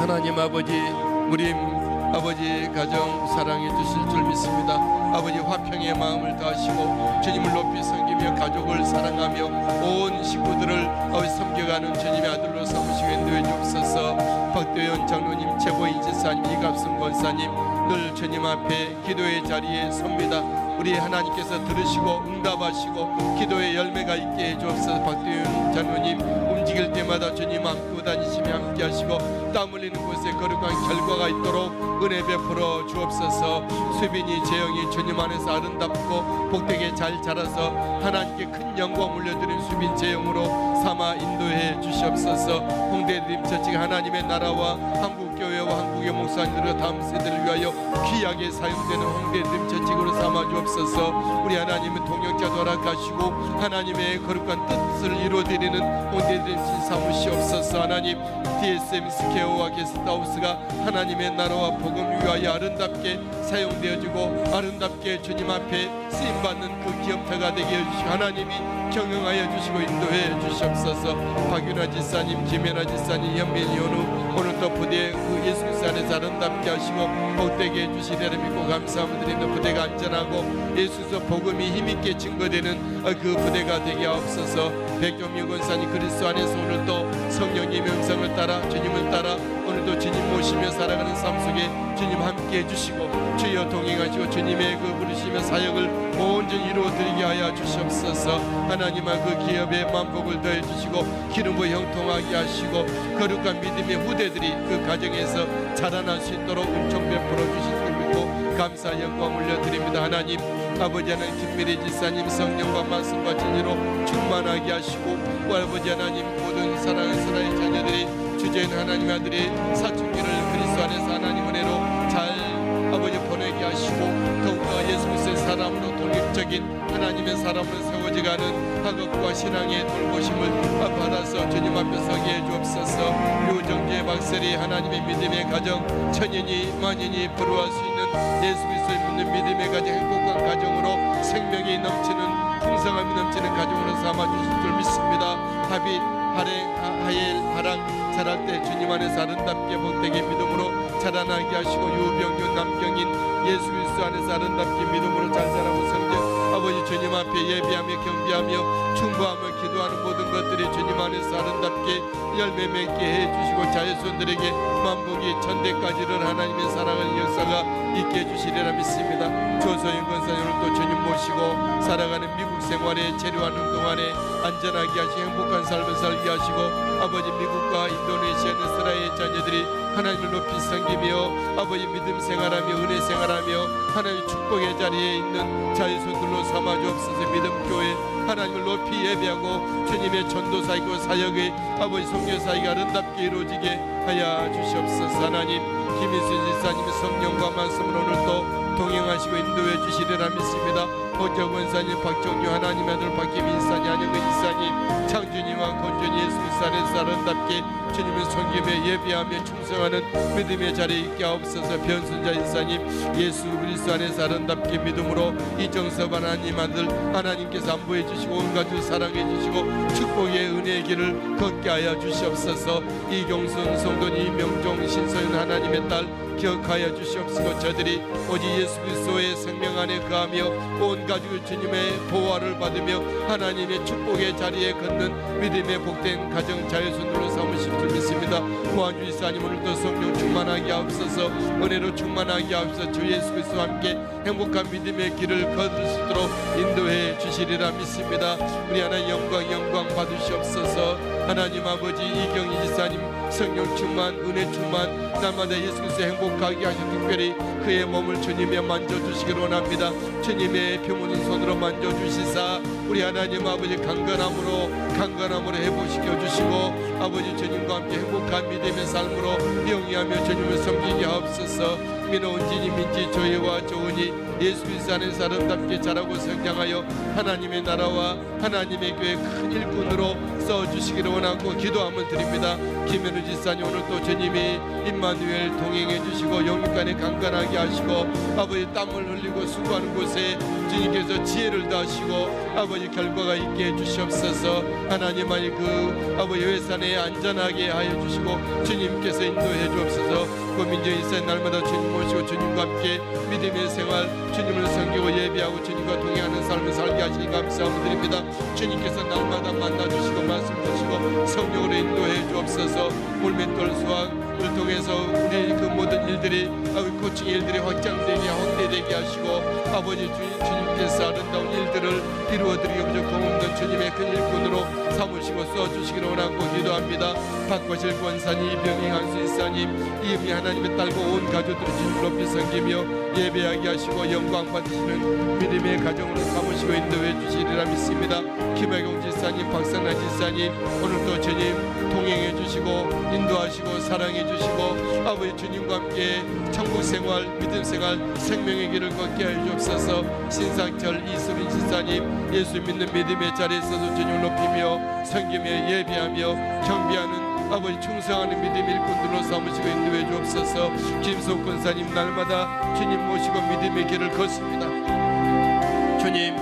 하나님 아버지 무림 아버지 가정 사랑해 주실 줄 믿습니다. 아버지 화평의 마음을 다하시고 주님을 높이 섬기며 가족을 사랑하며 온 식구들을 아버지 섬겨가는 주님의 아들로 삼으시고 인도해 주옵소서. 박도현 장로님, 최보인 지사님, 이갑승 권사님 늘 주님 앞에 기도의 자리에 섭니다. 우리 하나님께서 들으시고 응답하시고 기도의 열매가 있게 해주옵소서. 박도현 장로님 움직일 때마다 주님 안고 다니시며 함께 하시고 땀 흘리는 곳에 거룩한 결과가 있도록 은혜 베풀어 주옵소서. 수빈이 재영이 주님 안에서 아름답고 복되게 잘 자라서 하나님께 큰 영광 올려드린 수빈 재영으로 삼아 인도해 주시옵소서. 홍대드림처치가 하나님의 나라와 한국교회와 한국의 목사님들과 다음 세대를 위하여 귀하게 사용되는 홍대드림처치로 삼아 주옵소서. 우리 하나님의 동역자도 허락하시고 하나님의 거룩한 뜻을 이루어드리는 홍대드림처치 삼으시옵소서. 하나님 DSM 스퀘어와 게스트하우스가 하나님의 나라와 복음 위하여 아름답게 사용되어지고 아름답게 주님 앞에 쓰임받는 그 기업체가 되게 해주시고 하나님이 경영하여 주시고 인도해 주시옵소서. 박윤아 지사님, 김연아 지사님, 현민이 연우 오늘도 부대 그 예수 그리스도 안에서 아름답게 하시고 복되게 해주시리라 믿고 감사함을 드립니다. 부대가 안전하고 예수서 복음이 힘있게 증거되는 그 부대가 되게 하옵소서. 백종민 권사님 그리스도 안에서 오늘도 성령의 명상을 따라 주님을 따라 오늘도 주님 모시며 살아가는 삶 속에 주님 함께 해주시고 주여 동행하시고 주님의 그 부르시며 사역을 온전히 이루어드리게 하여 주시옵소서. 하나님의 그 기업에 만복을 더해 주시고 기름부 형통하게 하시고 거룩한 믿음의 후대들이 그 가정에서 자라날 수 있도록 은총 베풀어 주실 줄 믿고 감사 영광 올려드립니다. 하나님 아버지 하나님 김미래 지사님 성령과 말씀과 진리로 충만하게 하시고 아버지 하나님 모든 사랑의 자녀들이 주제인 하나님 아들의 사춘기를 그리스도 안에서 하나님 은혜로 잘 아버지 보내게 하시고 더욱더 예수 그리스도의 사람으로 독립적인 하나님의 사람으로 세워져가는 학업과 신앙의 돌보심을 받아서 주님 앞에 서게 해주옵소서. 유정재 박설이 하나님의 믿음의 가정 천인이 만인이 부러워할 수 있는 예수 그리스도의 믿는 믿음의 가정 행복한 가정으로 생명이 넘치는 풍성함이 넘치는 가정으로 삼아주시옵소서. 다윗 하엘 하랑 자랄 때 주님 안에서 아름답게 복되게 믿음으로 자라나게 하시고 유병윤 남경인 예수 그리스도 안에서 아름답게 믿음으로 잘 자라고 성장 아버지 주님 앞에 예비하며 경배하며 충고하며 기도하는 모든 것들이 주님 안에서 아름답게 열매 맺게 해주시고 자손들에게 만복이 천대까지를 하나님의 사랑하는 역사가 있게 해주시리라 믿습니다. 조소영 권사님 오늘 또 주님 모시고 살아가는 미국 생활에 체류하는 동안에 안전하게 하시고 행복한 삶을 살게 하시고 아버지 미국과 인도네시아 이스라엘 자녀들이 하나님을 높이 섬기며 아버지 믿음 생활하며 은혜 생활하며 하나님의 축복의 자리에 있는 자유손들로 삼아 주옵소서. 믿음 교회 하나님을 높이 예배하고 주님의 전도사이고 사역의 아버지 선교사이가 아름답게 이루어지게 하여 주시옵소서. 하나님 김인순 지사님의 성령과 말씀으로 오늘도 동행하시고 인도해 주시리라 믿습니다. 호정 원사님, 박정규 하나님의 아들 박기민 이사님, 안영근 이사님, 창준이와 권준이 예수 그리스도 안에서 아름답게 주님을 섬기며 예배하며 충성하는 믿음의 자리에 있게 하옵소서. 변순자 이사님, 예수 그리스도 안에서 아름답게 믿음으로 이정섭 하나님 아들 하나님께서 안보해 주시고 온 가족 사랑해 주시고 축복의 은혜의 길을 걷게 하여 주시옵소서. 이경순 성도님, 이명종 신서윤 하나님의 딸 기억하여 주시옵시고 저들이 오직 예수 그리스도의 생명 안에 거하며 온 가족을 주님의 보호를 받으며 하나님의 축복의 자리에 걷는 믿음의 복된 가정 자유손으로 삼으실 줄 믿습니다. 고한주 이사님 오늘도 성령 충만하게 하옵소서. 은혜로 충만하게 하옵소서. 주 예수 그리스도와 함께 행복한 믿음의 길을 걸을 수 있도록 인도해 주시리라 믿습니다. 우리 하나님 영광 받으시옵소서. 하나님 아버지 이경희 지사님 성령 충만 은혜 충만 날마다 예수 그리스도 행복하게 하시고 특별히 그의 몸을 주님의 만져주시기를 원합니다. 주님의 표문인 손으로 만져주시사 우리 하나님 아버지 강건함으로 회복시켜 주시고 아버지 주님과 함께 행복한 믿음의 삶으로 영위하며 주님을 섬기게 하옵소서. 민호은진이 민지 조예와 조은이 예수 그리스도 안에서 아름답게 자라고 성장하여 하나님의 나라와 하나님의 교회 큰 일꾼으로 써주시기를 원하고 기도함을 드립니다. 김현우 지사님 오늘도 주님이 임마누엘 동행해 주시고 영육간에 강건하게 하시고 아버지 땀을 흘리고 수고하는 곳에 주님께서 지혜를 더하시고 아버지 결과가 있게 해주시옵소서. 하나님 아니 그 아버지 외산에 안전하게 하여 주시고 주님께서 인도해 주옵소서. 고민정 이사님 날마다 주님 모시고 주님과 함께 믿음의 생활 주님을 섬기고 예배하고 주님과 동행하는 삶을 살게 하시니 감사함을 드립니다. 주님께서 날마다 만나주시고 말씀 주시고 성령으로 인도해 주옵소서. 물맷돌 수확을 통해서 우리 그 모든 일들이 코칭 일들이 확장되게 확대되게 하시고 아버지 주님께서 아름다운 일들을 이루어드리고 고없는 주님의 큰 일꾼으로 삼으시고 써주시기를 원하고 기도합니다. 박거실 권사님, 이병희 한수 이사님, 이음이 하나님의 딸과 온 가족들을 주님 높이 섬기며 예배하게 하시고 영광 받으시는 믿음의 가정으로 삼으시고 인도해 주시리라 믿습니다. 김혜경 지사님, 박상란 지사님 오늘도 주님 동행해 주시고 인도하시고 사랑해 주시고 아버지 주님과 함께 천국 생활, 믿음 생활, 생명의 길을 걷게 하여 주옵소서. 신상철 이수민 지사님 예수 믿는 믿음의 자리에 서서 주님을 높이며 섬기며 예배하며 경배하는 아버지 충성하는 믿음 일꾼들로 삼으시고 인도해 주옵소서. 김석 권사님 날마다 주님 모시고 믿음의 길을 걷습니다.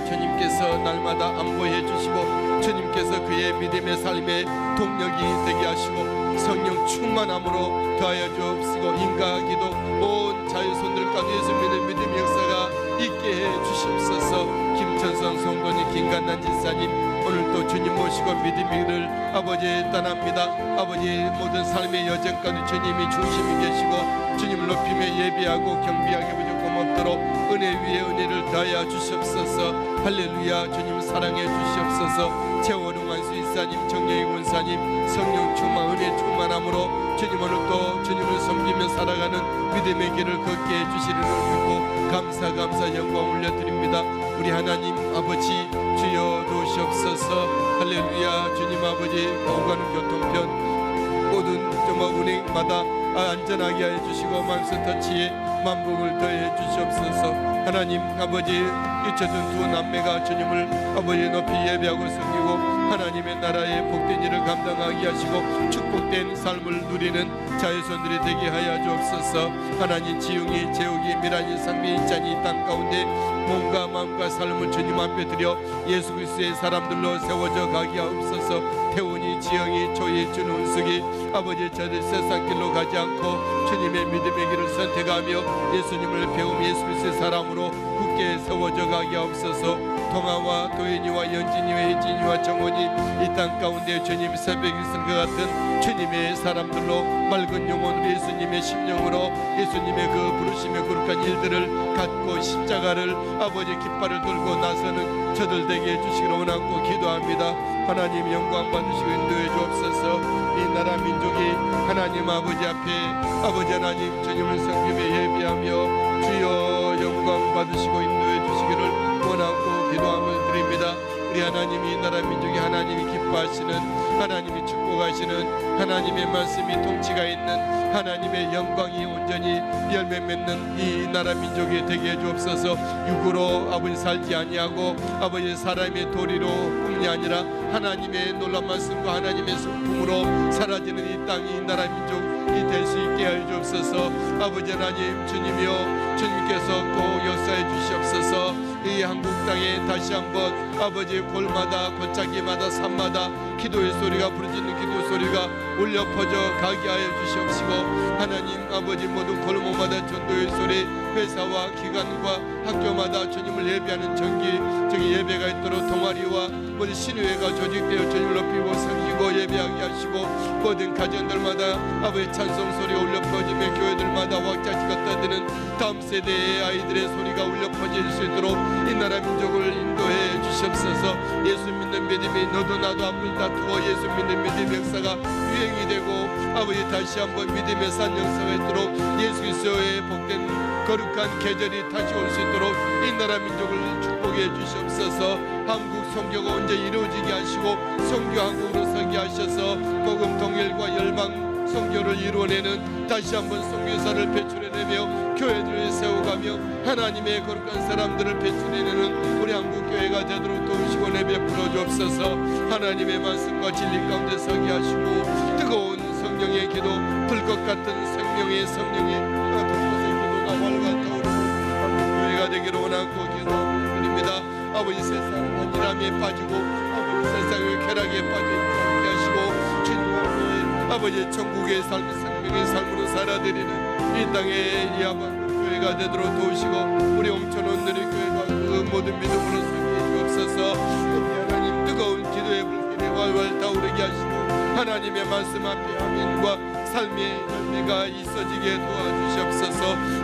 주님께서 날마다 안보해 주시고 주님께서 그의 믿음의 삶의 동력이 되게 하시고 성령 충만함으로 더하여 주옵시고 인가 기도 온 자유손들 가운데 예수 믿는 믿음 역사가 있게 해 주시옵소서. 김천성 성도님, 김간난 지사님 오늘도 주님 모시고 믿음의 길을 아버지 떠납니다. 아버지 모든 삶의 여정 가운데 주님이 중심이 되시고 주님을 높이며 예배하고 경배하게 부족고 고맙도록 은혜 위에 은혜를 더하여 주시옵소서. 할렐루야. 주님 사랑해 주시옵소서. 최원웅 안수 이사님, 정영희 권사님 성령 충만 은혜 충만함으로 주님 오늘도 주님을 섬기며 살아가는 믿음의 길을 걷게 해주시리를 믿고 감사 영광 올려드립니다. 우리 하나님 아버지 주여 도시옵소서. 할렐루야. 주님 아버지 오가는 교통편 모든 정말 운행마다 안전하게 하여 주시고 만수터치에 만복을 더해 주시옵소서. 하나님 아버지 잊혀진 두 남매가 주님을 아버지 높이 예배하고 섬기고 하나님의 나라의 복된 일을 감당하게 하시고 축복된 삶을 누리는 자유손들이 되게 하여 주옵소서. 하나님 지용이 제욱이 미란이 상비 인찬이 이 땅 가운데 몸과 마음과 삶을 주님 앞에 드려 예수 그리스도의 사람들로 세워져 가게 하옵소서. 태훈이 지영이 조이 준훈숙이 아버지 저들 세상 길로 가지 않고 주님의 믿음의 길을 선택하며 예수님을 배움 예수 그리스도의 사람으로 굳게 세워져 가게 하옵소서. 동아와 도현이와 연진이와 혜진이와 정원이 이 땅 가운데 주님 새벽 이슬과 같은 주님의 사람들로 맑은 영혼으로 예수님의 심령으로 예수님의 그 부르심의 거룩한 일들을 갖고 십자가를 아버지 깃발을 들고 나서는 저들 되게 해주시기를 원하고 기도합니다. 하나님 영광 받으시고 인도해 주옵소서. 이 나라 민족이 하나님 아버지 앞에 아버지 하나님 주님을 섬기며 예비하며 주여 영광 받으시고 인도해 주시기를 원하고 기도함을 드립니다. 우리 하나님이 이 나라 민족이 하나님이 기뻐하시는 하나님이 축복하시는 하나님의 말씀이 통치가 있는 하나님의 영광이 온전히 열매 맺는 이 나라 민족이 되게 해주옵소서. 육으로 아버지 살지 아니하고 아버지 사람의 도리로 뿐이 아니라 하나님의 놀라운 말씀과 하나님의 성품으로 사라지는 이 땅이 이 나라 민족이 될 수 있게 하여 주옵소서. 아버지 하나님 주님이여 주님께서 꼭 역사해 주시옵소서. 이 한국 땅에 다시 한번 아버지 골마다 골짜기마다 산마다 기도의 소리가 부르짖는 기도 소리가 울려 퍼져 가게 하여 주시옵시고 하나님 아버지 모든 골목마다 전도의 소리 회사와 기관과 학교마다 주님을 예배하는 정기 예배가 있도록 동아리와 모든 신의회가 조직되어 주님을 높이고 섬기고 예배하게 하시고 모든 가정들마다 아버지 찬송 소리가 울려 퍼지며 교회들마다 왁자지가 떠드는 다음 세대의 아이들의 소리가 울려 퍼질 수 있도록 이 나라 민족을 인도해 주시옵소서. 예수 믿는 믿음이 너도 나도 앞을 다투어 예수 믿는 믿음 역사가 유행이 되고 아버지 다시 한번 믿음의 산 역사가 있도록 예수 그리스도의 복된 거룩한 계절이 다시 올 수 있도록 이 나라 민족을 축복해 주시옵소서. 한국 선교가 언제 이루어지게 하시고 선교 한국으로 서게 하셔서 복음 통일과 열방 선교를 이루어내는 다시 한번 선교사를 배출해내며 교회들을 세워가며 하나님의 거룩한 사람들을 배출해내는 우리 한국교회가 되도록 도우시고 내베풀어 주옵소서. 하나님의 말씀과 진리 가운데 서게 하시고 뜨거운 성령의 기도 불꽃 같은 생명의 성령의 불꽃의 기도가 활활 타오르는 교회가 되기를 원하고 기도드립니다. 아버지 세상 안일함에 빠지고 아버지 세상의 쾌락에 빠져 있게 하시고 주님 아버지 천국의 삶 생명의 삶으로 살아드리는 이 땅의 이하반 교회가 되도록 도우시고 우리 옹천원들의 교회가 그 모든 믿음으로 섬기게 주옵소서. 하나님 뜨거운 기도의 불길에 활활 타오르게 하시고 하나님의 말씀 앞에 아멘과 삶의 열매가 있어지게 도와주시옵소서.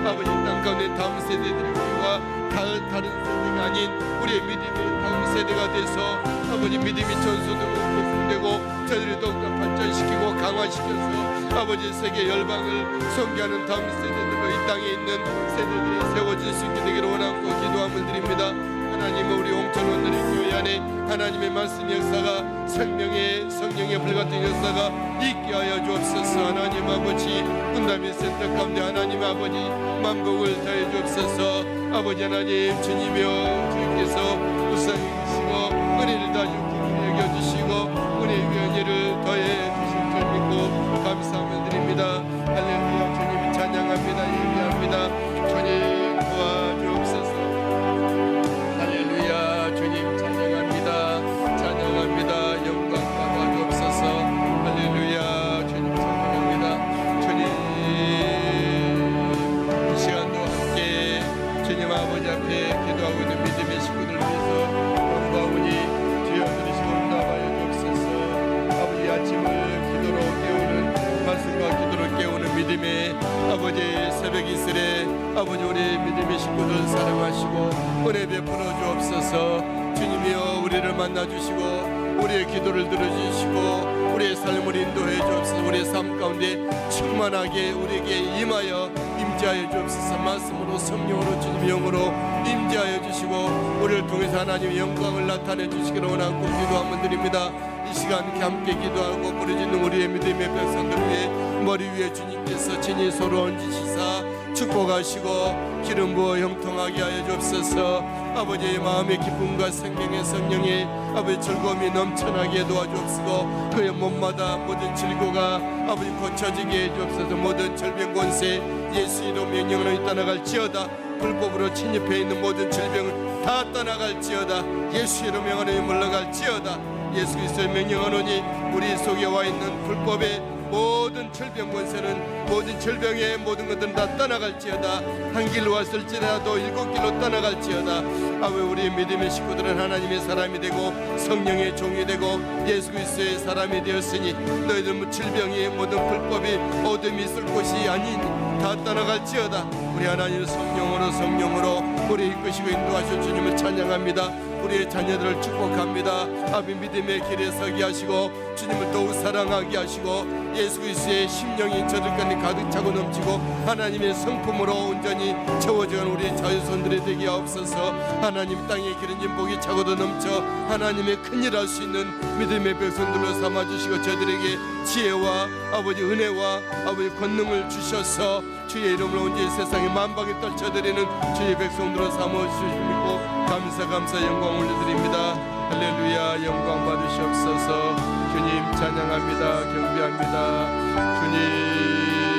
아버지 땅 가운데 다음 세대들과 다른 세대가 아닌 우리의 믿음의 다음 세대가 돼서 아버지 믿음이 전수되고 계승되고 저들이 더욱더 발전시키고 강화시켜서 아버지 세계 열방을 선교하는 다음 세대들로 이 땅에 있는 세대들이 세워질 수 있게 되기를 원하고 기도함을 드립니다. 하나님 우리 옹천원들의 교회 안에 하나님의 말씀 역사가 생명의 성령의 불같은 역사가 있게 하여 주옵소서. 하나님 아버지 분담의 센터 가운데 하나님 아버지 만복을 더해 주옵소서. 아버지 하나님 주님이여 주님께서 우상이시고 은혜를 다 주께 여겨주시고 은혜의 위원회를 더해 주실 줄 믿고 감사하며 드립니다. 할렐루야. 주님 찬양합니다. 예배합니다. 주님 도와주옵소서. 할렐루야. 주님 찬양합니다. 찬양합니다. 영광 받아주옵소서. 할렐루야. 주님 찬양합니다. 주님 이 시간도 함께 주님 아버지 앞에 기도하고 있는 믿음의 식구들을 위해서 공부하오니 주여 들으시고 응답하여 주옵소서. 아버지 아침을 기도로 깨우는 말씀과 기도로 깨우는 믿음의 아버지 새벽 이슬에 아버지 우리 믿음의 식구들 사랑하시고 은혜 베풀어 주옵소서. 주님이여 우리를 만나주시고 우리의 기도를 들어주시고 우리의 삶을 인도해 주옵소서. 우리의 삶 가운데 충만하게 우리에게 임하여 임재하여 주옵소서. 말씀으로 성령으로 주님의 영으로 임재하여 주시고 우리를 통해서 하나님의 영광을 나타내 주시기를 원하고 기도함을 드립니다. 이 시간 함께 기도하고 부르짖는 우리의 믿음의 백성들 위해 머리 위에 주님께서 친히 서로 얹으시사 축복하시고 기름 부어 형통하게 하여 주옵소서. 아버지의 마음의 기쁨과 생명의 성령이 아버지 즐거움이 넘쳐나게 도와주옵시고 그의 몸마다 모든 질고가 아버지 고쳐지게 해주옵소서. 모든 질병 권세 예수 이름 명령으로 떠나갈지어다. 불법으로 침입해 있는 모든 질병을 다 떠나갈지어다. 예수 이름 명령으로 물러갈지어다. 예수 그리스도의 명령하노니 우리 속에 와 있는 불법의 모든 질병 권세는 모든 질병의 모든 것들은 다 떠나갈지어다. 한 길로 왔을지라도 7길로 떠나갈지어다. 아버지 우리 믿음의 식구들은 하나님의 사람이 되고 성령의 종이 되고 예수 그리스도의 사람이 되었으니 너희들 질병이 모든 불법이 어둠이 있을 곳이 아닌 다 떠나갈지어다. 우리 하나님 성령으로 우리 이끄시고 인도하실 주님을 찬양합니다. 우리의 자녀들을 축복합니다. 아버지 믿음의 길에 서게 하시고 주님을 더욱 사랑하게 하시고 예수 그리스도의 심령이 저들까지 가득 차고 넘치고 하나님의 성품으로 온전히 채워져가는 우리 자유손들이 되게 하옵소서. 하나님 땅에 기름진 복이 차고도 넘쳐 하나님의 큰일 할 수 있는 믿음의 백성들로 삼아주시고 저들에게 지혜와 아버지 은혜와 아버지 권능을 주셔서 주의 이름으로 온전히 세상에 만방에 떨쳐드리는 주의 백성들로 삼아주시고 감사 영광 올려드립니다. 할렐루야. 영광 받으시옵소서. 주님 찬양합니다. 경배합니다. 주님